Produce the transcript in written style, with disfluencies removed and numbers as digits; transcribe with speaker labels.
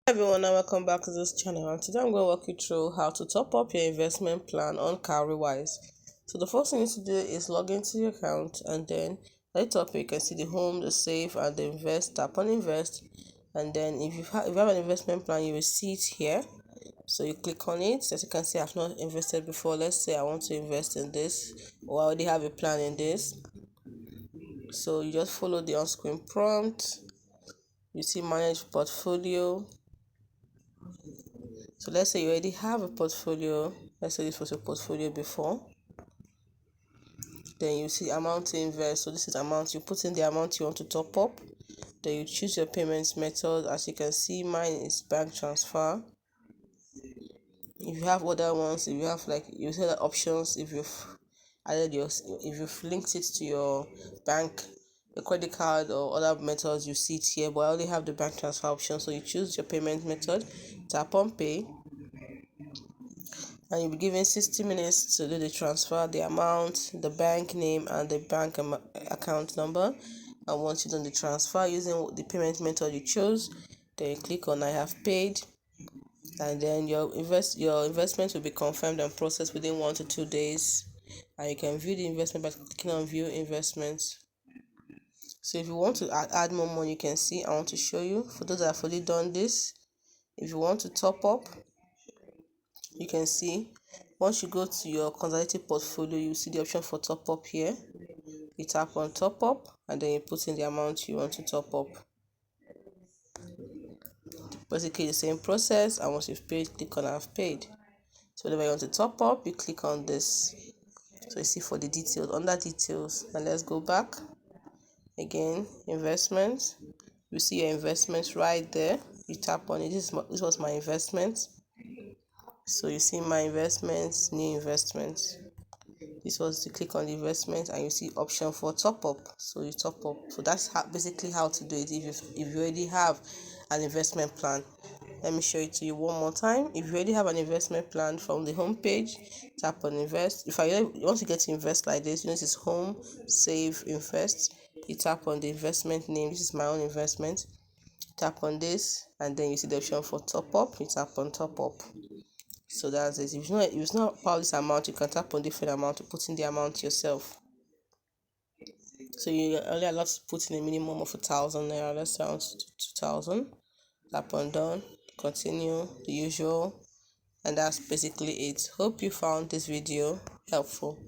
Speaker 1: Everyone, and welcome back to this channel. And today I'm going to walk you through how to top up your investment plan on Cowrywise. So the first thing you need to do is log into your account, and then at the top you can see the home, the save, and the invest. Tap on invest, and then if you have an investment plan, you will see it here. So you click on it. As you can see, I've not invested before. Let's say I want to invest in this, or I already have a plan in this. So you just follow the on-screen prompt. You see manage portfolio. So let's say you already have a portfolio. Let's say this was a portfolio before. Then you see amount to invest. So this is amount. You put in the amount you want to top up. Then you choose your payments method. As you can see, mine is bank transfer. If you have other ones, if you have you see the options, if you've linked it to your bank, your credit card or other methods, you see it here. But I only have the bank transfer option. So you choose your payment method. Tap on pay. And you'll be given 60 minutes to do the transfer, the amount, the bank name, and the bank account number. And once you've done the transfer using the payment method you chose, then you click on I have paid, and then your investment will be confirmed and processed within 1 to 2 days. And you can view the investment by clicking on view investments. So if you want to add more money, you can see I want to show you. For those that have already done this, if you want to top up, you can see once you go to your conservative portfolio, you see the option for top up here. You tap on top up, and then you put in the amount you want to top up. Basically the same process, and once you've paid, click on I've paid. So whenever you want to top up, you click on this. So you see for the details, under details, and let's go back again. Investments, you see your investments right there. You tap on it. This was my investment. So you see my investments, new investments. This was to click on the investment, and you see option for top up. So you top up. So that's basically how to do it if you already have an investment plan. Let me show it to you one more time. If you already have an investment plan, from the home page, tap on invest. If you want to get to invest like this, this is home, save, invest. You tap on the investment name. This is my own investment. Tap on this, and then you see the option for top up. You tap on top up. So that's it. If it's not about this amount, you can tap on different amount to put in the amount yourself. So you're only allowed to put in a minimum of 1,000 naira. Let's say 2,000. Tap on done. Continue the usual, and that's basically it. Hope you found this video helpful.